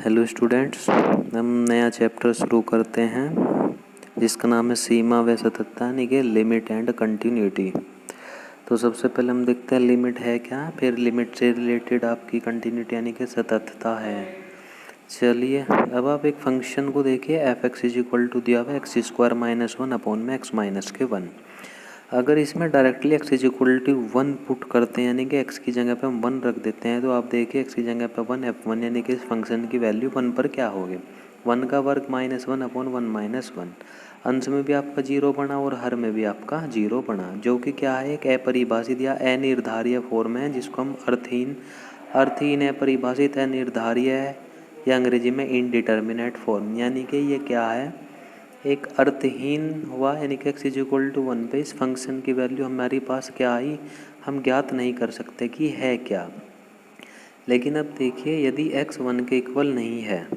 Hello students, हम नया chapter शुरू करते हैं जिसका नाम है सीमा व सततता यानी कि लिमिट एंड कंटिन्यूटी। तो सबसे पहले हम देखते हैं लिमिट है क्या, फिर लिमिट से रिलेटेड आपकी कंटिन्यूटी यानी कि सततता है। चलिए अब आप एक फंक्शन को देखिए, f x is equal to दिया हुआ x square minus one upon में एक्स माइनस के वन। अगर इसमें directly x is equal to one put करते हैं यानी कि एक्स की जगह पे हम वन रख देते हैं, तो आप देखिए एक्स की जगह पे वन एफ वन यानी कि इस फंक्शन की वैल्यू वन पर क्या होगी, वन का वर्ग minus one upon one minus one. अंश में भी आपका जीरो बना और हर में भी आपका जीरो बना, जो कि क्या है, एक अपरिभाषित या अनिर्धारीय फॉर्म है जिसको हम अर्थहीन अपरिभाषित अनिर्धारीय या अंग्रेजी में इनडिटर्मिनेट फॉर्म, यानी कि ये क्या है, एक अर्थहीन हुआ यानी कि x is equal to one पे इस फंक्शन की वैल्यू हमारे पास क्या आई, हम ज्ञात नहीं कर सकते कि है क्या। लेकिन अब देखिए यदि एक्स वन के इक्वल नहीं है,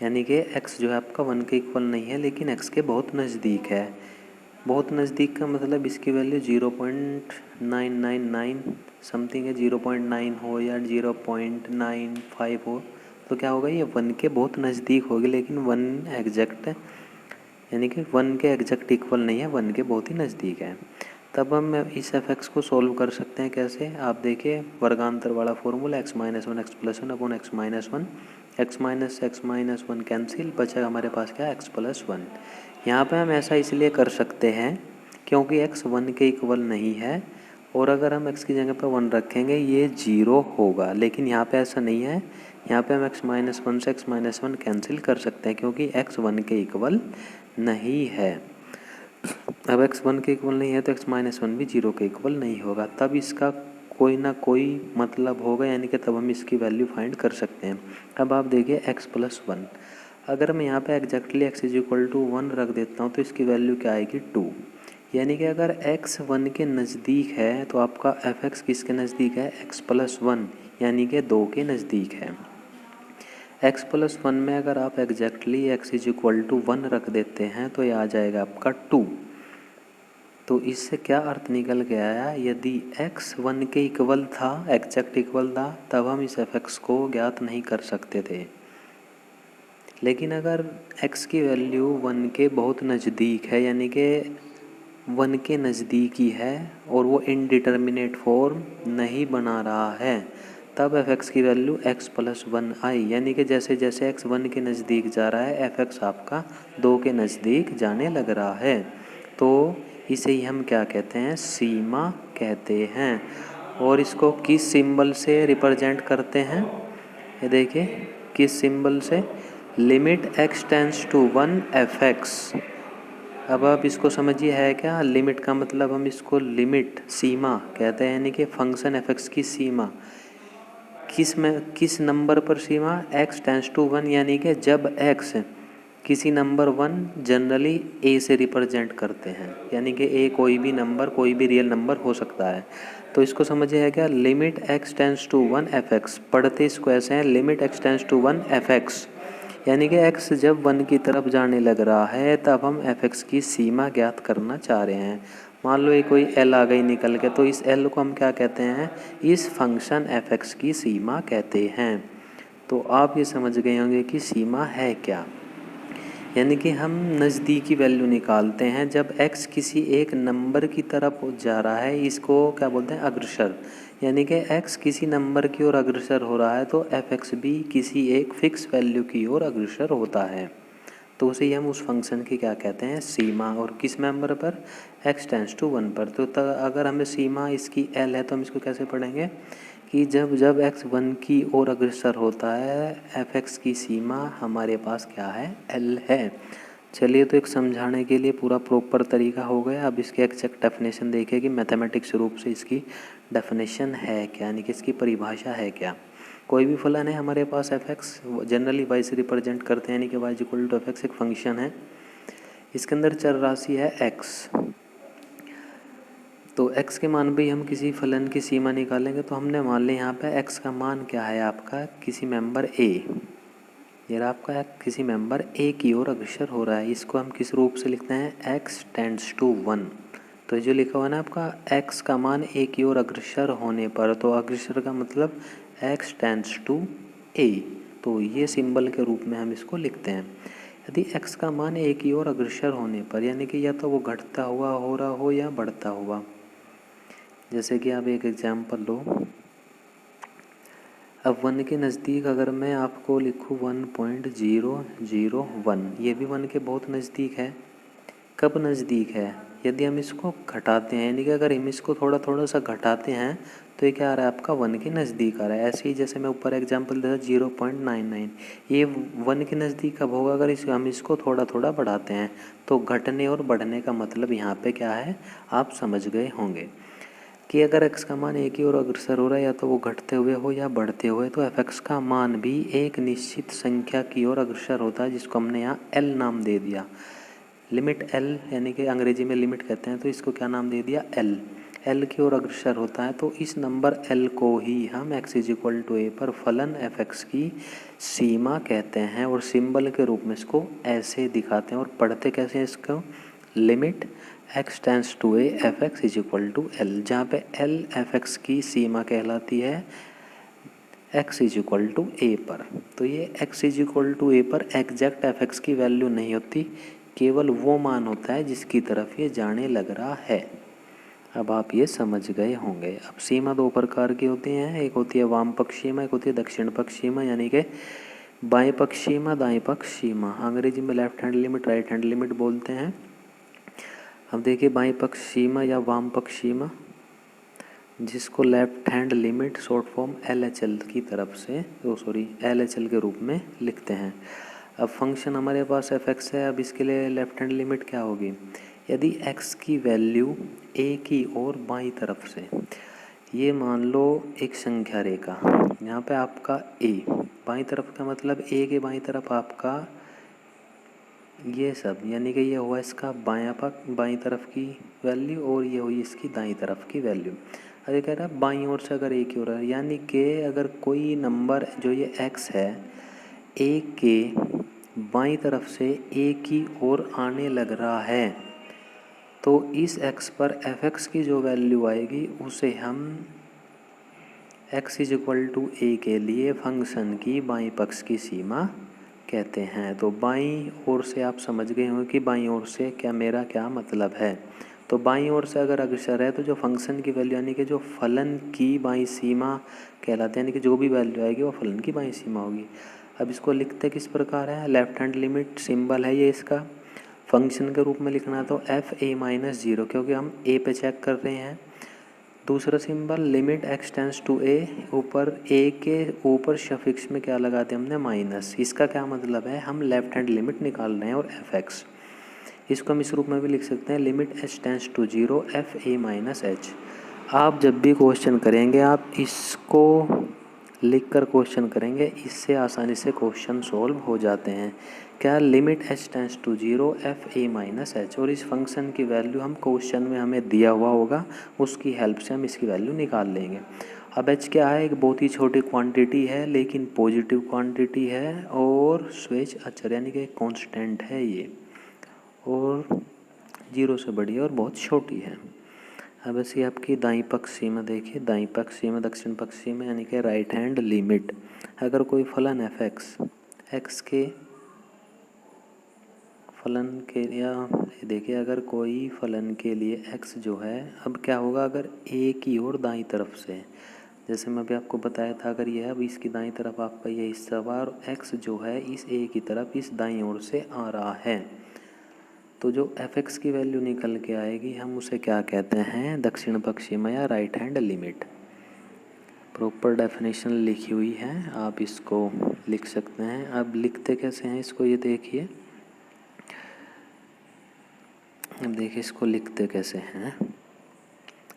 यानी कि एक्स जो है आपका वन के इक्वल नहीं है लेकिन एक्स के बहुत नज़दीक है, बहुत नज़दीक का मतलब इसकी वैल्यू 0.999 समथिंग है, 0.9 हो या 0.95 हो, तो क्या होगा, ये वन के बहुत नज़दीक होगी लेकिन वन एग्जैक्ट यानी कि वन के एग्जैक्ट इक्वल नहीं है, वन के बहुत ही नज़दीक है। तब हम इस एफ एक्स को सोल्व कर सकते हैं कैसे, आप देखिए वर्गांतर वाला formula x minus one x plus one upon x minus one cancel, बचा हमारे पास क्या, एक्स प्लस वन। यहाँ पे हम ऐसा इसलिए कर सकते हैं क्योंकि एक्स वन के इक्वल नहीं है और अगर हम एक्स की जगह पर वन रखेंगे ये जीरो होगा, लेकिन यहाँ पे ऐसा नहीं है। यहाँ पे हम एक्स माइनस वन से एक्स माइनस वन कैंसिल कर सकते हैं क्योंकि एक्स वन के इक्वल नहीं है। अब एक्स वन के इक्वल नहीं है तो एक्स माइनस वन भी जीरो के इक्वल नहीं होगा, तब इसका कोई ना कोई मतलब होगा, यानी कि तब हम इसकी वैल्यू फाइंड कर सकते हैं। अब आप देखिए एक्स प्लस वन, अगर मैं यहाँ पे exactly x is equal to one रख देता हूँ तो इसकी वैल्यू क्या आएगी, टू। यानी कि अगर एक्स वन के नज़दीक है तो आपका एफ एक्स किसके नज़दीक है, एक्स प्लस वन यानी कि दो के नज़दीक है। एक्स प्लस वन में अगर आप exactly x is equal to one रख देते हैं तो ये आ जाएगा आपका टू। तो इससे क्या अर्थ निकल के आया, यदि एक्स वन के इक्वल था, एग्जैक्ट इक्वल था, तब हम इस एफ एक्स को ज्ञात नहीं कर सकते थे। लेकिन अगर एक्स की वैल्यू वन के बहुत नज़दीक है यानी कि वन के नज़दीक ही है और वो इनडिटर्मिनेट फॉर्म नहीं बना रहा है, तब एफ एक्स की वैल्यू एक्स प्लस वन आई, यानी कि जैसे जैसे एक्स वन के नज़दीक जा रहा है एफ एक्स आपका दो के नज़दीक जाने लग रहा है। तो इसे ही हम क्या कहते हैं, सीमा कहते हैं। और इसको किस सिंबल से रिप्रेजेंट करते हैं, ये देखिए किस सिंबल से, limit x tends to one f x. अब आप इसको समझिए है क्या, लिमिट का मतलब हम इसको लिमिट सीमा कहते हैं, यानी कि फंक्शन एफ एक्स की सीमा किस नंबर पर सीमा, एक्स टेंस टू वन, यानी कि जब एक्स किसी नंबर वन जनरली ए से रिप्रेजेंट करते हैं, यानी कि ए कोई भी नंबर, कोई भी रियल नंबर हो सकता है। तो इसको समझिए है क्या, limit x tends to one f x, पढ़ते इसको ऐसे हैं, limit x tends to one f x, यानी कि एक्स जब वन की तरफ जाने लग रहा है तब हम एफ एक्स की सीमा ज्ञात करना चाह रहे हैं। मान लो ये कोई एल आ गई निकल के, तो इस एल को हम क्या कहते हैं, इस फंक्शन एफ एक्स की सीमा कहते हैं। तो आप ये समझ गए होंगे कि सीमा है क्या, यानी कि हम नज़दीकी वैल्यू निकालते हैं जब x किसी एक नंबर की तरफ जा रहा है, इसको क्या बोलते हैं, अग्रसर, यानी कि x किसी नंबर की ओर अग्रसर हो रहा है तो एफ एक्स भी किसी एक फिक्स वैल्यू की ओर अग्रसर होता है, तो उसे ही हम उस फंक्शन की क्या कहते हैं, सीमा। और किस नंबर पर, x टेंस टू वन पर। तो अगर हमें सीमा इसकी l है तो हम इसको कैसे पढ़ेंगे कि जब जब x वन की ओर अग्रसर होता है एफ एक्स की सीमा हमारे पास क्या है, l है। चलिए तो एक समझाने के लिए पूरा प्रॉपर तरीका हो गया। अब इसके एग्जैक्ट डेफिनेशन देखिए कि मैथमेटिक्स रूप से इसकी डेफिनेशन है क्या, यानी कि इसकी परिभाषा है क्या। कोई भी फलन है हमारे पास एफ एक्स, जनरली वाई से रिप्रेजेंट करते हैं, यानी कि y equal to f x एक फंक्शन है, इसके अंदर चर राशि है एक्स। तो x के मान पे हम किसी फलन की सीमा निकालेंगे, तो हमने मान लिया यहाँ पे x का मान क्या है आपका, किसी मेंबर a, ये आपका किसी मेंबर a की ओर अग्रसर हो रहा है, इसको हम किस रूप से लिखते हैं, x टेंड्स टू वन। तो जो लिखा हुआ है ना आपका x का मान a की ओर अग्रसर होने पर, तो अग्रसर का मतलब x टेंड्स टू a, तो ये सिंबल के रूप में हम इसको लिखते हैं। यदि x का मान a की ओर अग्रसर होने पर, यानी कि या तो वो घटता हुआ हो रहा हो या बढ़ता हुआ, जैसे कि आप एक एग्जाम्पल लो। अब 1 के नज़दीक अगर मैं आपको लिखूँ 1.001, ये भी 1 के बहुत नज़दीक है। कब नज़दीक है? यदि हम इसको घटाते हैं, यानी कि अगर हम इसको थोड़ा थोड़ा सा घटाते हैं तो ये क्या आ रहा है आपका 1 के नज़दीक आ रहा है। ऐसे ही जैसे मैं ऊपर एग्जांपल दिया 0.99, ये 1 के नज़दीक कब होगा? अगर हम इसको थोड़ा थोड़ा बढ़ाते हैं। तो घटने और बढ़ने का मतलब यहाँ पे क्या है आप समझ गए होंगे कि अगर x का मान एक ही ओर अग्रसर हो रहा है, या तो वो घटते हुए हो या बढ़ते हुए, तो f(x) का मान भी एक निश्चित संख्या की ओर अग्रसर होता है, जिसको हमने यहाँ l नाम दे दिया। लिमिट l, यानी कि अंग्रेजी में लिमिट कहते हैं, तो इसको क्या नाम दे दिया? l की ओर अग्रसर होता है। तो इस नंबर l को ही हम x = a पर फलन f(x) की सीमा कहते हैं, और सिंबल के रूप में इसको ऐसे दिखाते हैं। और पढ़ते कैसे हैं इसको? Limit x tends to a f(x) = l, जहाँ पे l f(x) की सीमा कहलाती है x = a पर। तो ये x = a पर एग्जैक्ट f(x) की वैल्यू नहीं होती, केवल वो मान होता है जिसकी तरफ ये जाने लग रहा है। अब आप ये समझ गए होंगे। अब सीमा दो प्रकार की होती हैं, एक होती है वाम पक्ष सीमा, एक होती है दक्षिण पक्ष सीमा, यानी कि बाएं पक्ष सीमा, दाएं पक्ष सीमा। अंग्रेजी में left hand limit, right hand limit बोलते हैं। अब देखिए बाएं पक्ष सीमा या वाम पक्ष सीमा, जिसको left hand limit short form LHL की तरफ से LHL के रूप में लिखते हैं। अब फंक्शन हमारे पास f(x) है। अब इसके लिए लेफ्ट हैंड लिमिट क्या होगी? यदि x की वैल्यू a की ओर बाईं तरफ से, ये मान लो एक संख्या रेखा, यहाँ पे आपका a बाईं तरफ का मतलब a के बाईं तरफ आपका ये सब, यानी कि ये हुआ इसका बाईं तरफ की वैल्यू, और ये हुई इसकी दाईं तरफ की वैल्यू। अब ये कह रहा है बाईं ओर से अगर a की ओर है, यानी कि अगर कोई नंबर जो ये x है a के बाईं तरफ से a की ओर आने लग रहा है, तो इस x पर f(x) की जो वैल्यू आएगी उसे हम x = a के लिए फंक्शन की बाईं पक्ष की सीमा कहते हैं। तो बाईं ओर से आप समझ गए होंगे कि बाईं ओर से मेरा क्या मतलब है। तो बाईं ओर से अगर अग्रसर है तो जो फंक्शन की वैल्यू, यानी कि जो फलन की बाईं सीमा कहलाते हैं, यानी कि जो भी वैल्यू आएगी वो फलन की बाईं सीमा होगी। अब इसको लिखते किस प्रकार है? लेफ्ट हैंड लिमिट सिंबल है ये इसका, फंक्शन के रूप में लिखना है तो f(a-0), क्योंकि हम a पे चेक कर रहे हैं। दूसरा symbol limit x tends to a, ऊपर a के ऊपर सफिक्स में क्या लगाते हैं हमने? माइनस। इसका क्या मतलब है? हम लेफ्ट हैंड लिमिट निकाल रहे हैं, और f(x) इसको हम इस रूप में भी लिख सकते हैं, limit h tends to 0 f(a-h)। आप जब भी क्वेश्चन करेंगे आप इसको लिख कर क्वेश्चन करेंगे, इससे आसानी से क्वेश्चन सॉल्व हो जाते हैं। क्या? Limit h tends to 0 f(a-h), और इस फंक्शन की वैल्यू हम क्वेश्चन में हमें दिया हुआ होगा, उसकी हेल्प से हम इसकी वैल्यू निकाल लेंगे। अब h क्या है? एक बहुत ही छोटी क्वांटिटी है, लेकिन पॉजिटिव क्वांटिटी है, और स्वेच अचर यानी कि कांस्टेंट है ये, और 0 से बड़ी है और बहुत छोटी है। अब ऐसी आपकी दाईं पक्ष सीमा देखिए, दाईं पक्ष सीमा, दक्षिण पक्ष सीमा, यानी कि राइट हैंड लिमिट। अगर कोई फलन f(x) के फलन के, या देखिए अगर कोई फलन के लिए x जो है, अब क्या होगा अगर a की ओर दाईं तरफ से, जैसे मैं अभी आपको बताया था, अगर ये है, अब इसकी दाईं तरफ आपका ये हिस्सा हुआ, और x जो है इस a की तरफ इस दाईं ओर से आ रहा है, तो जो f(x) की वैल्यू निकल के आएगी हम उसे क्या कहते हैं? दक्षिण पक्ष सीमा या right hand limit. Proper definition लिखी हुई है, आप इसको लिख सकते हैं। अब लिखते कैसे हैं इसको ये देखिए, अब देखिए इसको लिखते कैसे हैं।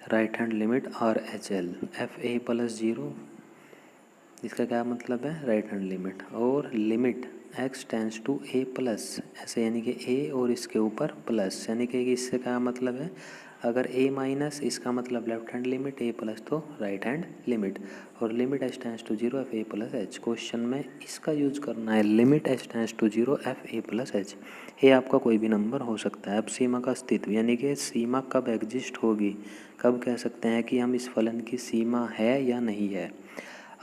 Right hand limit RHL fa+0, इसका क्या मतलब है? Right hand limit. और limit x tends to a+, ऐसे यानी कि a और इसके ऊपर प्लस, यानी कि इससे क्या मतलब है? अगर a- इसका मतलब लेफ्ट हैंड लिमिट, a+ तो राइट हैंड लिमिट, और limit h tends to 0 fa+h। Question में इसका यूज करना है, limit h tends to 0 fa+h। ये आपका कोई भी नंबर हो सकता है। अब सीमा का अस्तित्व, यानी कि सीमा कब एग्जिस्ट होगी, कब कह सकते हैं कि हम इस फलन की सीमा है या नहीं है।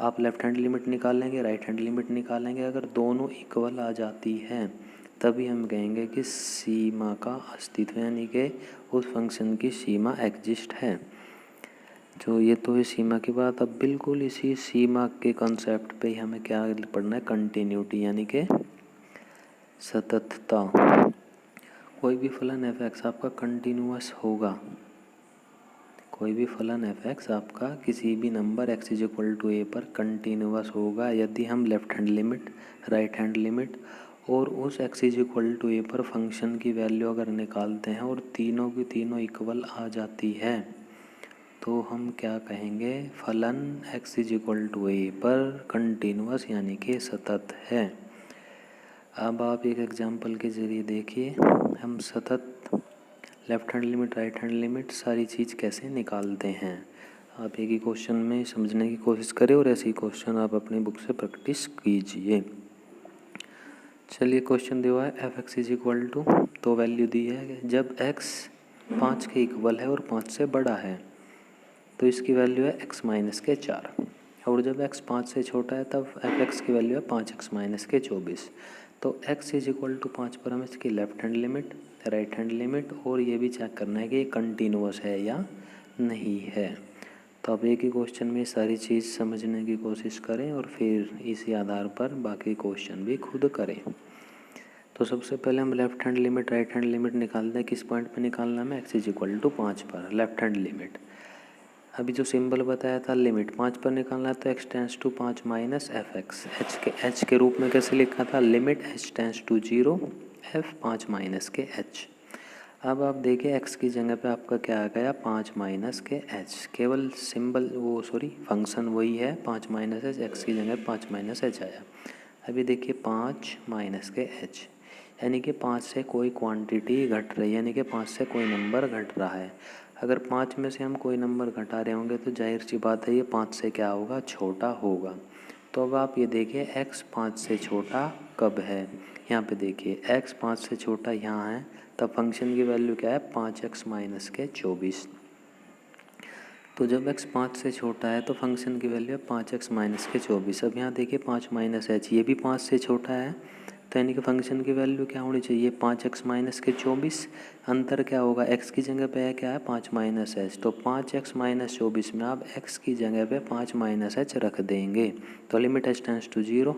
आप लेफ्ट हैंड लिमिट निकालेंगे, राइट हैंड लिमिट निकालेंगे, अगर दोनों इक्वल आ जाती हैं तभी हम कहेंगे कि सीमा का अस्तित्व, यानी कि उस फंक्शन की सीमा एग्जिस्ट है। तो ये तो है सीमा की बात। अब बिल्कुल इसी सीमा के कॉन्सेप्ट पे ही हमें क्या पढ़ना है, कंटिन्यूटी यानी कि सततता। कोई भी फलन एफ एक्स आपका कंटिन्यूअस होगा, कोई भी फलन एफ एक्स आपका किसी भी number x is equal to a पर कंटिन्यूअस होगा यदि हम left hand limit, right hand limit और उस x is equal to a पर फंक्शन की वैल्यू अगर निकालते हैं और तीनों की तीनों इक्वल आ जाती है तो हम क्या कहेंगे, फलन x is equal to a पर कंटिन्यूअस यानी कि सतत है। अब आप एक एग्जांपल के ज़रिए देखिए हम सतत left hand limit, right hand limit सारी चीज़ कैसे निकालते हैं। आप एक ही क्वेश्चन में समझने की कोशिश करें और ऐसे ही क्वेश्चन आप अपनी बुक से प्रैक्टिस कीजिए। चलिए क्वेश्चन दिया है f x is equal to, तो वैल्यू दी है जब एक्स 5 के इक्वल है और 5 से बड़ा है तो इसकी वैल्यू है x माइनस के 4, और जब x 5 से छोटा है तब एफ एक्स की वैल्यू है 5x माइनस के 24। तो x इज इक्वल टू 5 पर हम इसकी left hand limit, right hand limit और ये भी चेक करना है कि ये कंटिन्यूअस है या नहीं है। तो आप एक ही क्वेश्चन में सारी चीज़ समझने की कोशिश करें और फिर इसी आधार पर बाकी क्वेश्चन भी खुद करें। तो सबसे पहले हम left hand limit, right hand limit निकालते हैं। किस पॉइंट पे निकालना है, एक्स इज इक्वल टू 5 पर लेफ्ट हैंड लिमिट। अभी जो सिंबल बताया था लिमिट 5 पर निकालना है तो x tends to 5 minus f x, h के रूप में कैसे लिखा था, limit h tends to 0 f 5 minus के h। अब आप देखिए x की जगह पे आपका क्या आ गया 5 माइनस के h, केवल सिंबल फंक्शन वही है 5 माइनस h, x की जगह 5 माइनस h आया। अभी देखिए 5 माइनस के h यानी कि 5 से कोई क्वांटिटी घट रही है, यानी कि 5 से कोई नंबर घट रहा है। अगर 5 में से हम कोई नंबर घटा रहे होंगे तो जाहिर सी बात है ये 5 से क्या होगा, छोटा होगा। तो अब आप ये देखिए x 5 से छोटा कब है, यहाँ पे देखिए x 5 से छोटा यहाँ है, तब फंक्शन की वैल्यू क्या है 5x माइनस के 24। तो जब x 5 से छोटा है तो फंक्शन की वैल्यू है 5x माइनस के 24। अब यहाँ देखिए 5 माइनस h, ये भी 5 से छोटा है तो यानी कि फंक्शन की वैल्यू क्या होनी चाहिए 5x माइनस के 24। अंतर क्या होगा, x की जगह पे है क्या है 5 माइनस h, तो 5x माइनस 24 में आप x की जगह पे 5 माइनस h रख देंगे तो लिमिट h टेंस टू 0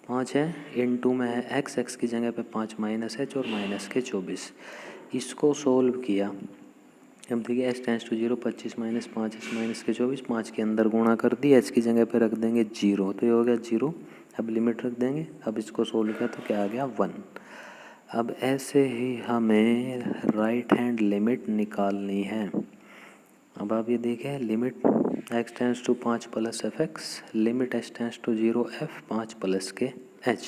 5 है, इनटू में है x की जगह पे 5 माइनस h और माइनस के 24। इसको सोल्व किया, अब देखिए h tends to 0 25 minus 5x minus के 24, 5 के अंदर गुणा कर दी, h की जगह पे रख देंगे 0 तो ये हो गया 0। अब लिमिट रख देंगे, अब इसको सोल्व किया तो क्या आ गया 1। अब ऐसे ही हमें राइट हैंड लिमिट निकालनी है। अब आप ये देखें limit x tends to 5 plus f x, limit h tends to 0 f 5 plus के h।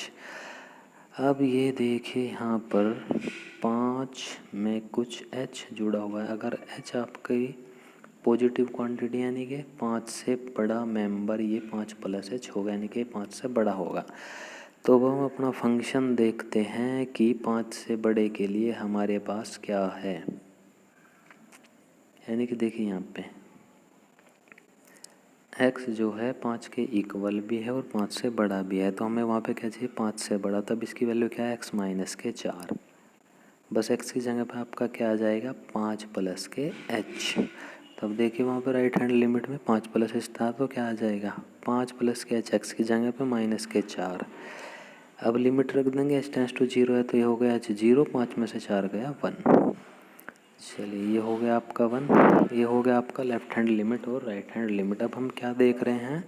अब ये देखिए यहाँ पर 5 में कुछ h जुड़ा हुआ है, अगर h आपकी पॉजिटिव क्वांटिटी यानी कि 5 से बड़ा मेंबर, ये 5 प्लस h होगा यानी कि 5 से बड़ा होगा। तो अब हम अपना फंक्शन देखते हैं कि 5 से बड़े के लिए हमारे पास क्या है, यानी कि देखिए यहाँ पे x जो है 5 के इक्वल भी है और 5 से बड़ा भी है, तो हमें वहाँ पे क्या चाहिए 5 से बड़ा, तब इसकी वैल्यू क्या है x माइनस के 4। बस x की जगह पे आपका क्या आ जाएगा 5 प्लस के h। तब देखिए वहाँ पे राइट हैंड लिमिट में 5 प्लस h था तो क्या आ जाएगा 5 प्लस के h, x की जगह पे माइनस के 4। अब लिमिट रख देंगे h टेंस टू 0 है तो ये हो गया h 0, 5 में से 4 गया 1। चलिए ये हो गया आपका 1, ये हो गया आपका लेफ्ट हैंड लिमिट और राइट हैंड लिमिट। अब हम क्या देख रहे हैं,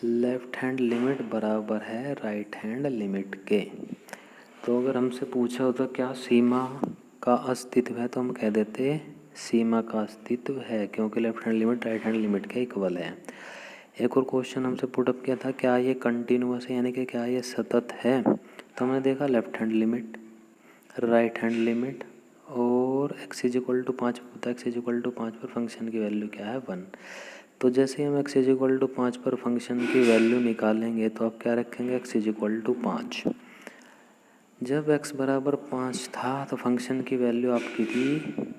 लेफ्ट हैंड लिमिट बराबर है राइट हैंड लिमिट के। तो अगर हमसे पूछा होता क्या सीमा का अस्तित्व है तो हम कह देते सीमा का अस्तित्व है, क्योंकि left hand limit right hand limit के इक्वल है। एक और क्वेश्चन हमसे पुटअप किया था क्या ये कंटिन्यूअस है, यानी कि क्या ये सतत है। तो हमने देखा left hand limit, right hand limit और x इज इक्वल टू 5 होता है, x इज इक्वल टू 5 पर फंक्शन की वैल्यू क्या है 1। तो जैसे ही हम x इज इक्वल टू 5 पर फंक्शन की वैल्यू निकालेंगे तो आप क्या रखेंगे x इज इक्वल टू 5। जब x बराबर 5 था तो फंक्शन की वैल्यू आपकी थी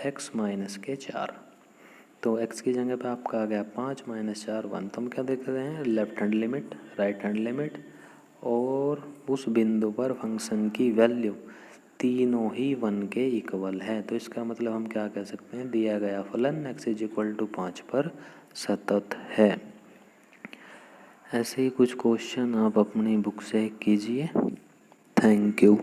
x माइनस के 4। तो x की जगह पे आपका आ गया 5 माइनस 4 1। तो हम क्या देख रहे हैं, left hand limit, right hand limit, और उस बिंदु पर फंक्शन की वैल्यू तीनों ही 1 के इक्वल है। तो इसका मतलब हम क्या कह सकते हैं, दिया गया फलन x = 5 पर सतत है। ऐसे ही कुछ क्वेश्चन आप अपनी बुक से कीजिए। Thank you.